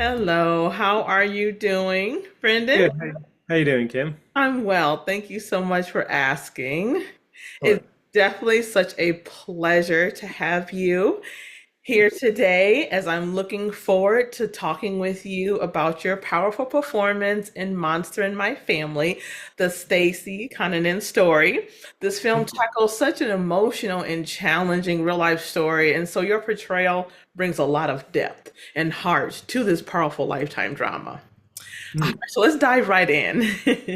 Hello, how are you doing, Brendan? Good. How you doing, Kim? I'm well. Thank you so much for asking. It's Sure. definitely such a pleasure to have you here today as I'm looking forward to talking with you about your powerful performance in Monster in My Family, the Stacey Kananen Story. This film Thank you. tackles such an emotional and challenging real life story, and so your portrayal brings a lot of depth and heart to this powerful lifetime drama. All Hmm. right, so let's dive right in.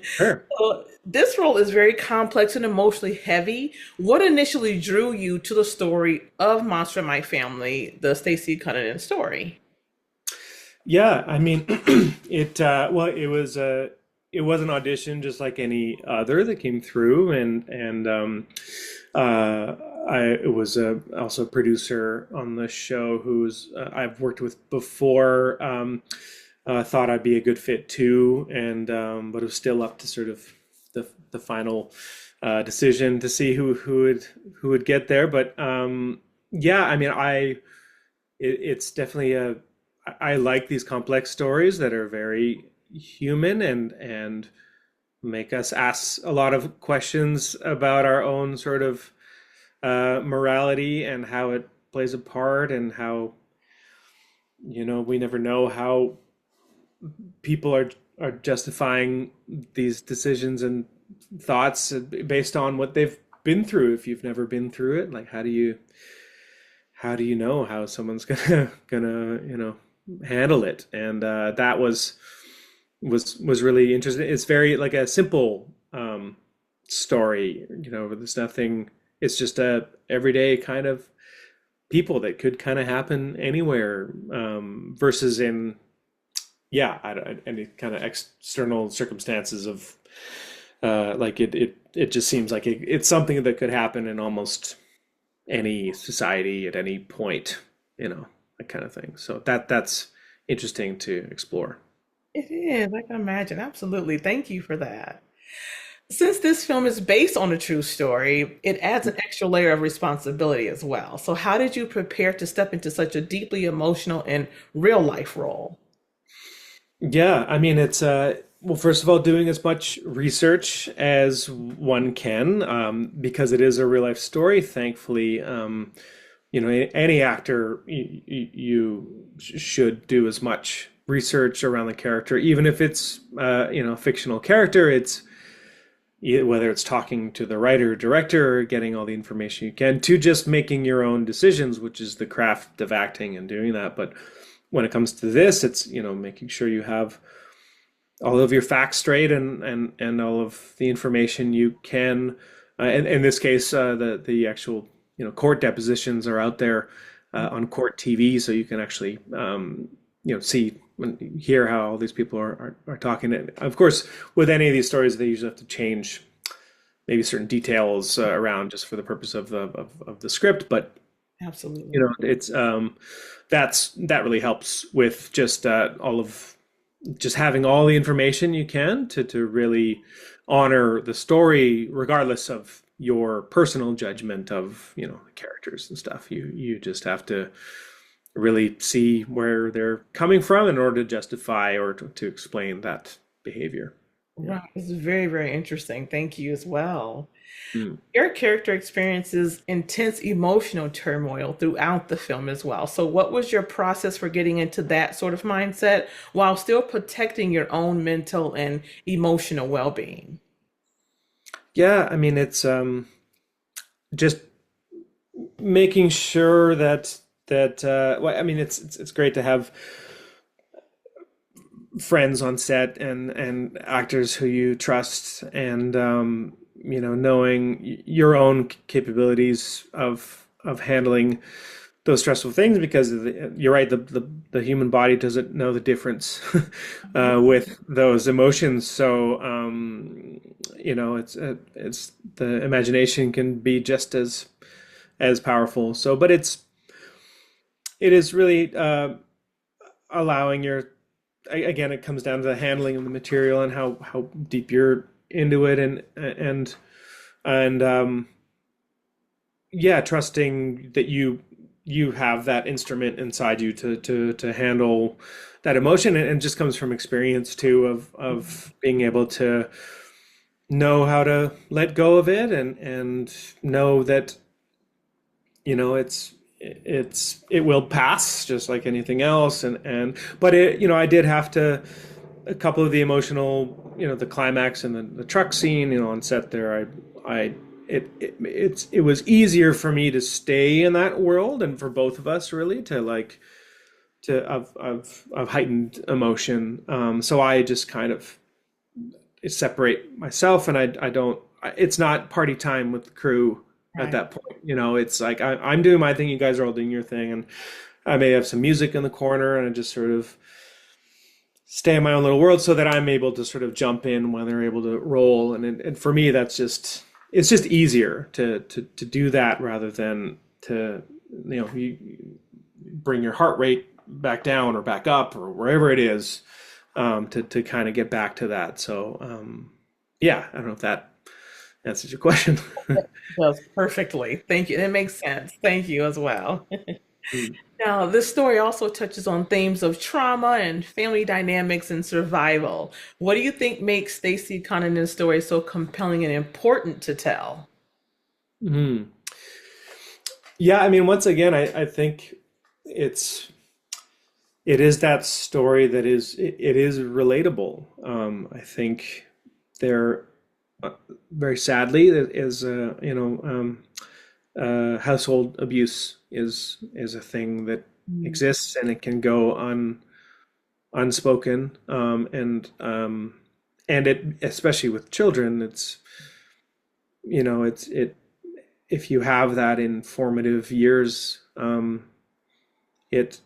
Sure. So this role is very complex and emotionally heavy. What initially drew you to the story of Monster in My Family, the Stacey Kananen story? Yeah, I mean, it was an audition just like any other that came through, and I was also a producer on the show who's I've worked with before. Thought I'd be a good fit too, and but it was still up to sort of the final decision to see who would get there. But yeah, I mean, it's definitely a I like these complex stories that are very human and make us ask a lot of questions about our own sort of morality and how it plays a part and how we never know how people are justifying these decisions and thoughts based on what they've been through. If you've never been through it, like how do you know how someone's gonna handle it? And that was really interesting. It's very like a simple story. There's nothing. It's just a everyday kind of people that could kind of happen anywhere. Versus in yeah, any kind of external circumstances of like it just seems like it's something that could happen in almost any society at any point, that kind of thing. So that's interesting to explore. It is, I can imagine. Absolutely. Thank you for that. Since this film is based on a true story, it adds an extra layer of responsibility as well. So, how did you prepare to step into such a deeply emotional and real life role? Yeah, I mean it's well, first of all, doing as much research as one can, because it is a real life story. Thankfully, any actor you should do as much research around the character, even if it's a fictional character. It's whether it's talking to the writer, director, or getting all the information you can, to just making your own decisions, which is the craft of acting and doing that. But when it comes to this, it's making sure you have all of your facts straight and all of the information you can. And in this case, the actual court depositions are out there on court TV, so you can actually see and hear how all these people are talking. And of course, with any of these stories, they usually have to change maybe certain details around just for the purpose of the script. But Absolutely. it's that really helps with just all of just having all the information you can to really honor the story, regardless of your personal judgment of the characters and stuff. You just have to really see where they're coming from in order to justify or to explain that behavior. Yeah. Right. This is very, very interesting. Thank you as well. Mm. Your character experiences intense emotional turmoil throughout the film as well. So, what was your process for getting into that sort of mindset while still protecting your own mental and emotional well being? Yeah, I mean it's just making sure that well, I mean it's great to have friends on set and actors who you trust and knowing your own capabilities of handling those stressful things because you're right, the human body doesn't know the difference with those emotions. So it's the imagination can be just as powerful. So but it is really allowing your again, it comes down to the handling of the material and how deep you're into it and yeah, trusting that you you have that instrument inside you to handle that emotion, and it just comes from experience too of being able to know how to let go of it, and know that it will pass just like anything else, and but I did have to, a couple of the emotional, the climax and the truck scene, on set there, I it was easier for me to stay in that world, and for both of us really to like to of heightened emotion. So I just kind of separate myself, and I don't. It's not party time with the crew at Right. that point. It's like I'm doing my thing, you guys are all doing your thing, and I may have some music in the corner, and I just sort of stay in my own little world so that I'm able to sort of jump in when they're able to roll. And for me, it's just easier to do that rather than to you bring your heart rate back down or back up or wherever it is, to kind of get back to that. So yeah, I don't know if that answers your question. That does perfectly. Thank you. It makes sense. Thank you as well. Now, this story also touches on themes of trauma and family dynamics and survival. What do you think makes Stacey Kananen's story so compelling and important to tell? Mhm. Yeah, I mean, once again, I think it's it is that story that it is relatable. I think there, very sadly, there is household abuse is a thing that Mm. exists, and it can go unspoken, and it, especially with children, it's it's it if you have that in formative years, it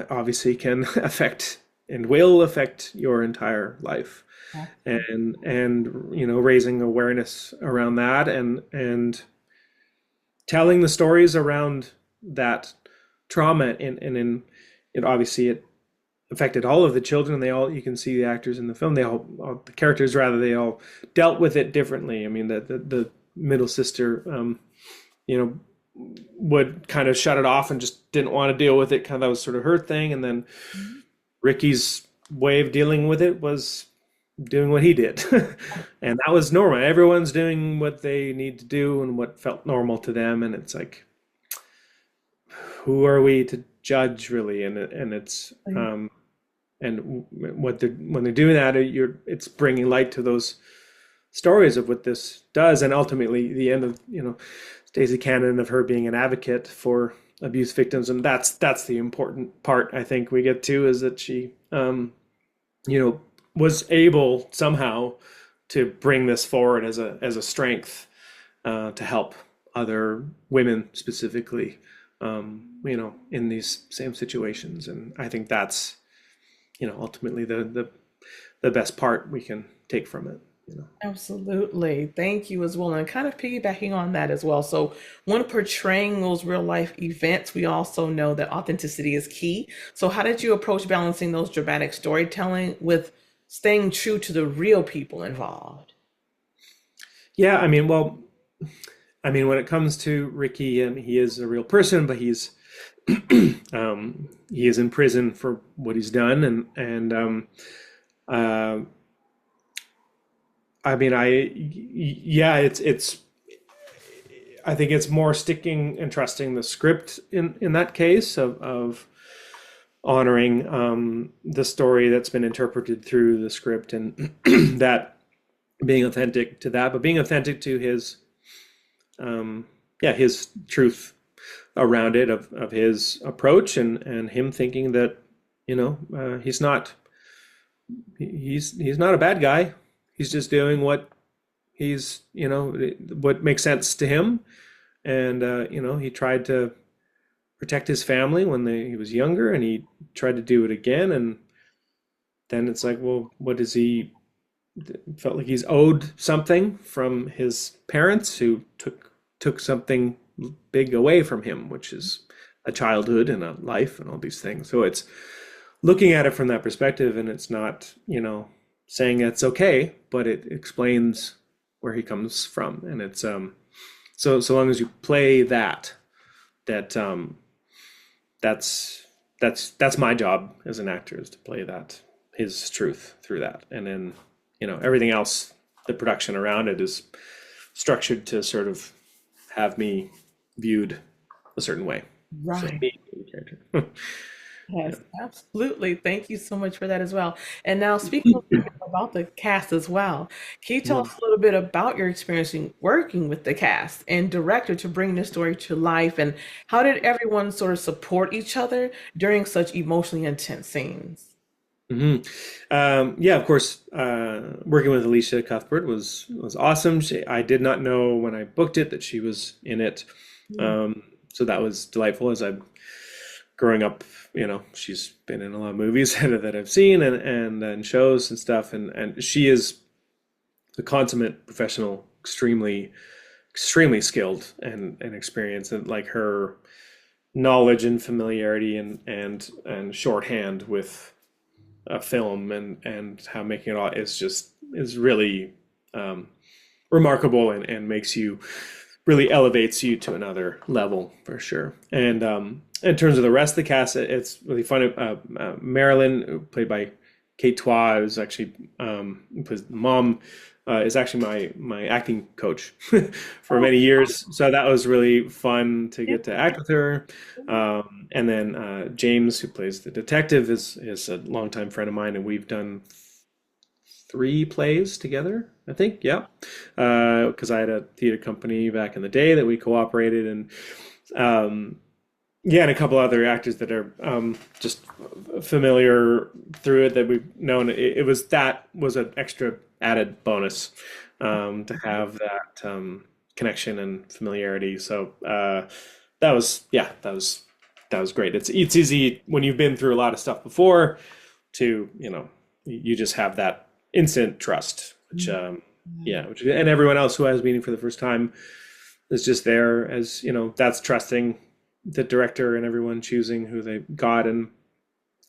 obviously can affect and will affect your entire life, and raising awareness around that, and telling the stories around that trauma, and in it obviously it affected all of the children. They all, you can see the actors in the film, they all the characters rather, they all dealt with it differently. I mean, the middle sister, you know would kind of shut it off and just didn't want to deal with it, kind of, that was sort of her thing. And then Ricky's way of dealing with it was doing what he did. And that was normal. Everyone's doing what they need to do and what felt normal to them, and it's like, who are we to judge really? And it's and what they're when they're doing that, it's bringing light to those stories of what this does, and ultimately the end of Stacey Cannon, of her being an advocate for abuse victims. And that's the important part, I think, we get to, is that she you know was able somehow to bring this forward as a strength, to help other women specifically, in these same situations. And I think that's ultimately the best part we can take from it. Absolutely. Thank you as well. And kind of piggybacking on that as well. So, when portraying those real life events, we also know that authenticity is key. So, how did you approach balancing those dramatic storytelling with staying true to the real people involved? Yeah, when it comes to Ricky, he is a real person, but he is in prison for what he's done, and uh, yeah, it's I think it's more sticking and trusting the script in that case, of honoring the story that's been interpreted through the script, and that being authentic to that, but being authentic to his truth around it, of his approach, and him thinking that he's not a bad guy. He's just doing what makes sense to him. And he tried to protect his family when he was younger, and he tried to do it again. And then it's like, well, what does he felt like he's owed something from his parents, who took something big away from him, which is a childhood and a life and all these things. So it's looking at it from that perspective, and it's not, saying it's okay, but it explains where he comes from. And it's so long as you play that that's that's my job as an actor, is to play that, his truth through that. And then, everything else, the production around it is structured to sort of have me viewed a certain way. So Right. me, the character. Yes, absolutely. Thank you so much for that as well. And now, speaking a little bit about the cast as well, can you tell Yeah. us a little bit about your experience in working with the cast and director to bring this story to life? And how did everyone sort of support each other during such emotionally intense scenes? hmm yeah, of course. Working with Alicia Cuthbert was awesome. I did not know when I booked it that she was in it, Mm. um, so that was delightful. As I'm growing up, she's been in a lot of movies that I've seen, and shows and stuff, and she is a consummate professional, extremely skilled and experienced, and like her knowledge and familiarity and shorthand with a film and how making it all is really um, remarkable, and makes you, really elevates you to another level for sure. And in terms of the rest of the cast, it's really fun. Marilyn, played by Kate Twa, is actually, was mom. Is actually my acting coach for Oh, many years, so that was really fun to yeah. get to act with her. And then James, who plays the detective, is a longtime friend of mine, and we've done 3 plays together, I think. Yeah, because I had a theater company back in the day that we cooperated, and um, yeah, and a couple other actors that are just familiar through it that we've known. That was an extra added bonus, to have that connection and familiarity. So that was, yeah, that was great. It's easy when you've been through a lot of stuff before to, you just have that instant trust, which yeah, and everyone else who has meeting for the first time is just there as, that's trusting the director and everyone choosing who they got, and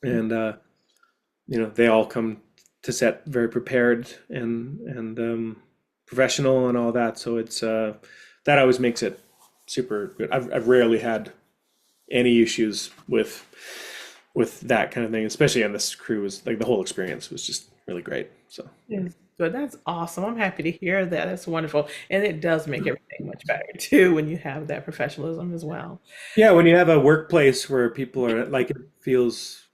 they all come to set very prepared and professional and all that. So it's that always makes it super good. I've rarely had any issues with that kind of thing, especially on this crew. Was like the whole experience was just really great. So yeah. Yes, good. That's awesome. I'm happy to hear that. That's wonderful. And it does make everything much better too when you have that professionalism as well. Yeah, when you have a workplace where people are like, it feels,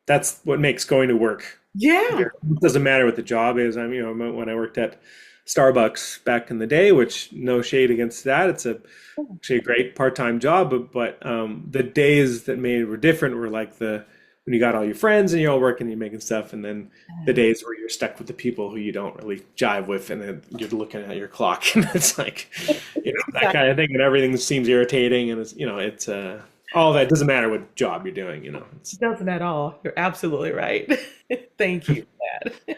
that's what makes going to work Yeah. easier. It doesn't matter what the job is. When I worked at Starbucks back in the day, which, no shade against that, it's actually a great part-time job, but the days that made it were different were like when you got all your friends and you're all working, you're making stuff, and then the days where you're stuck with the people who you don't really jive with, and then you're looking at your clock, and it's like, that Exactly. kind of thing, and everything seems irritating, and it's all that doesn't matter what job you're doing, It it's doesn't at all. You're absolutely right. Thank you for that.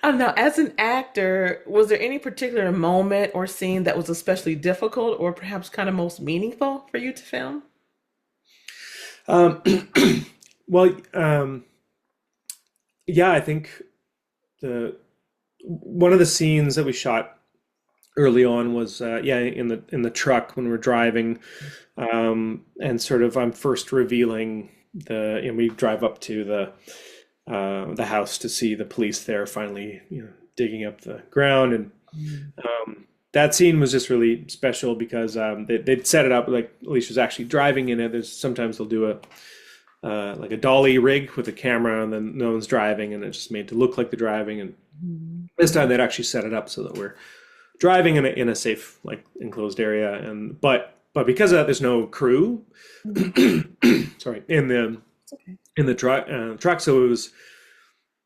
Now, as an actor, was there any particular moment or scene that was especially difficult or perhaps kind of most meaningful for you to film? um well, yeah, I think the one of the scenes that we shot early on was, yeah, in the truck when we're driving, and sort of I'm first revealing and we drive up to the house to see the police there finally, digging up the ground, and Mm. that scene was just really special because they'd set it up like Alicia's actually driving in it. There's sometimes they'll do a like a dolly rig with a camera, and then no one's driving, and it's just made to look like they're driving. And this time they'd actually set it up so that we're driving in a safe, like, enclosed area, and but because of that, there's no crew. Sorry, It's okay. in the truck, so it was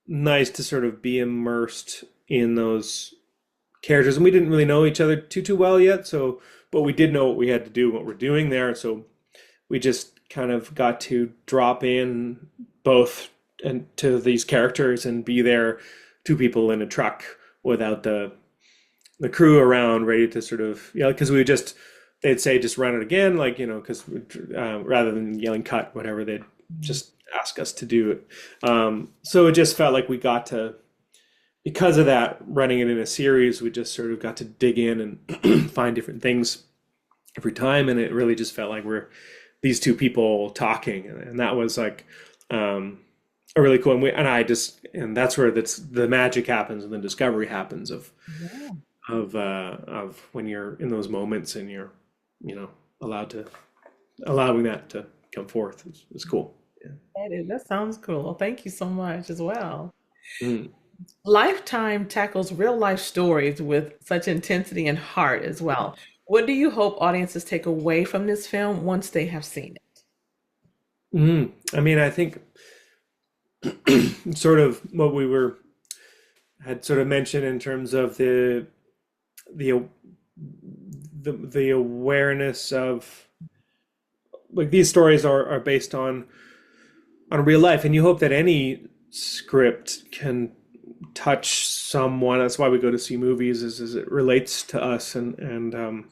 nice to sort of be immersed in those characters, and we didn't really know each other too well yet. So, but we did know what we had to do, what we're doing there. So we just kind of got to drop in both and to these characters and be there, two people in a truck without the crew around, ready to sort of, because they'd say just run it again, like, because rather than yelling cut, whatever, they'd just ask us to do it. So it just felt like we got to, because of that, running it in a series, we just sort of got to dig in and find different things every time, and it really just felt like we're these two people talking, and that was like a really cool. And that's where the magic happens and the discovery happens Yeah, of when you're in those moments and you're allowed to allowing that to come forth is cool. Yeah. that sounds cool. Thank you so much as well. Mm. Lifetime tackles real life stories with such intensity and heart as well. What do you hope audiences take away from this film once they have seen it? Mm. I mean, I think sort of what we were had sort of mentioned in terms of the the awareness of like these stories are based on real life, and you hope that any script can touch someone. That's why we go to see movies, is it relates to us, um,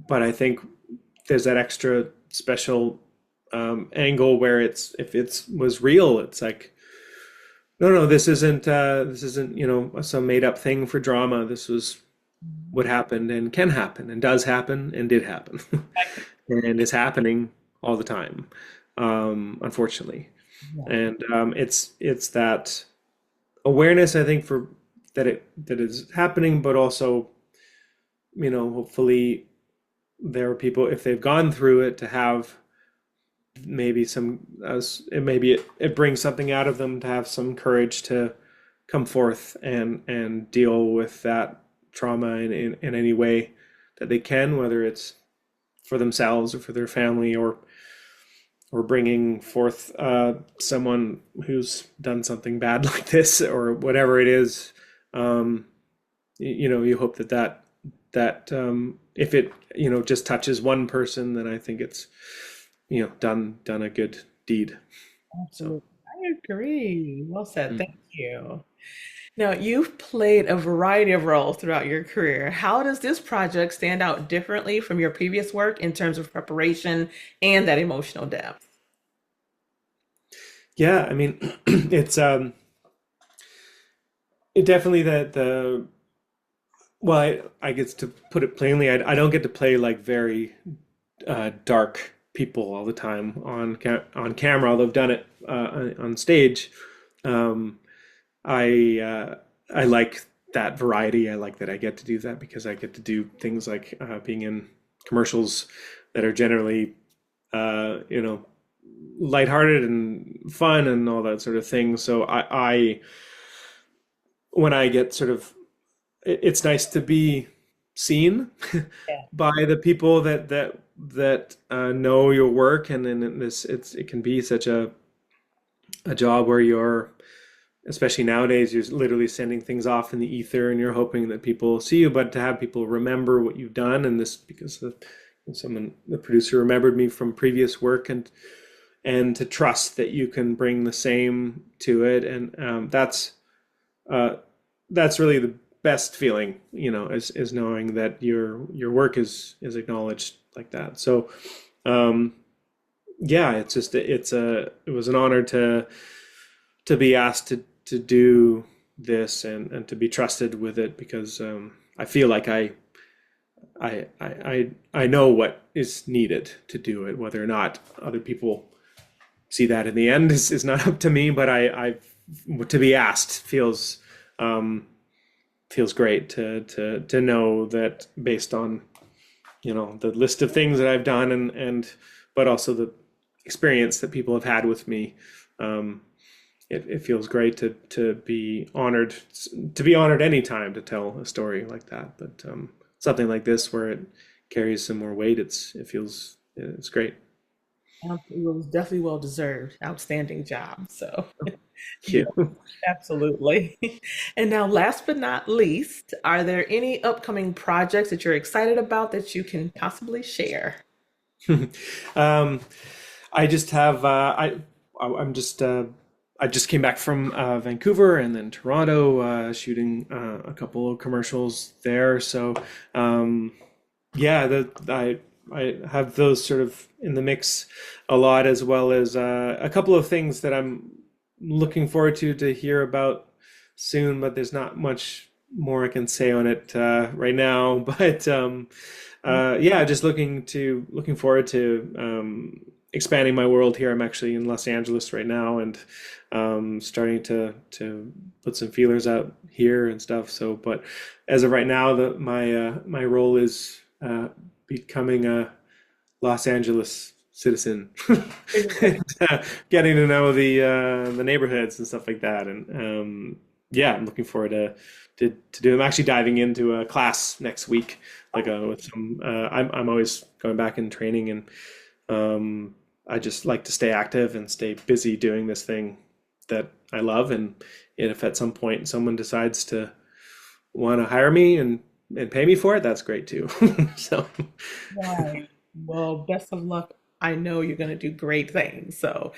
but I think there's that extra special angle where it's if it's was real, it's like no, this isn't some made up thing for drama. This was what happened and can happen and does happen and did happen and is happening all the time, unfortunately. And it's that awareness, I think, for that is happening, but also, hopefully there are people, if they've gone through it, to have maybe some, as maybe it brings something out of them to have some courage to come forth and deal with that trauma in any way that they can, whether it's for themselves or for their family or bringing forth someone who's done something bad like this or whatever it is. You hope that if it just touches one person, then I think it's done a good deed. So. Absolutely. I agree. Well said. Thank you. Now, you've played a variety of roles throughout your career. How does this project stand out differently from your previous work in terms of preparation and that emotional depth? Yeah, I mean, it's it definitely the well, I guess to put it plainly, I don't get to play like very dark people all the time on camera, although I've done it on stage. Um, I like that variety. I like that I get to do that because I get to do things like being in commercials that are generally, you know, lighthearted and fun and all that sort of thing. So I when I get sort of, it's nice to be seen Yeah. by the people that know your work, and then it can be such a job where you're, especially nowadays, you're literally sending things off in the ether and you're hoping that people see you, but to have people remember what you've done, and this because the producer remembered me from previous work, and to trust that you can bring the same to it, and uh, that's really the best feeling, is knowing that your work is acknowledged like that. So um, yeah, it was an honor to be asked to do this and to be trusted with it because I feel like I know what is needed to do it. Whether or not other people see that in the end is not up to me, but I to be asked feels great to know that based on the list of things that I've done and but also the experience that people have had with me. Um, it feels great to be honored anytime to tell a story like that. But something like this where it carries some more weight, it's great. It was definitely well deserved. Outstanding job. So, yeah, Thank you. absolutely. And now, last but not least, are there any upcoming projects that you're excited about that you can possibly share? um, I just have I'm just I just came back from Vancouver and then Toronto, shooting a couple of commercials there. So um, yeah, I have those sort of in the mix a lot, as well as a couple of things that I'm looking forward to hear about soon. But there's not much more I can say on it right now. But Yeah, just looking forward to expanding my world here. I'm actually in Los Angeles right now, and starting to put some feelers out here and stuff. So, but as of right now, my role is becoming a Los Angeles citizen, and, getting to know the neighborhoods and stuff like that. And yeah, I'm looking forward to do. I'm actually diving into a class next week, like with some. I'm always going back in training, and I just like to stay active and stay busy doing this thing that I love. And if at some point someone decides to want to hire me and pay me for it, that's great too. So Right. Well, best of luck. I know you're going to do great things. So,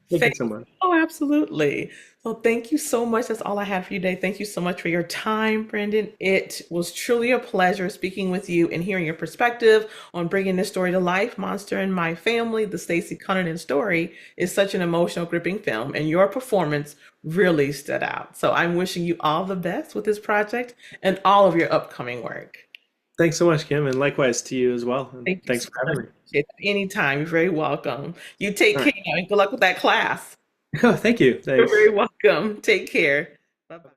thank you thank so much. oh, absolutely. Well, thank you so much. That's all I have for you today. Thank you so much for your time, Brendan. It was truly a pleasure speaking with you and hearing your perspective on bringing this story to life. Monster in My Family, the Stacey Kananen Story, is such an emotional, gripping film, and your performance really stood out. So, I'm wishing you all the best with this project and all of your upcoming work. Thanks so much, Kim, and likewise to you as well. And Thank you thanks so for much. having me. Appreciate it. Anytime. You're very welcome. You take All care right. and good luck with that class. Oh, thank you. You're very Thanks. welcome. Take care. Bye bye.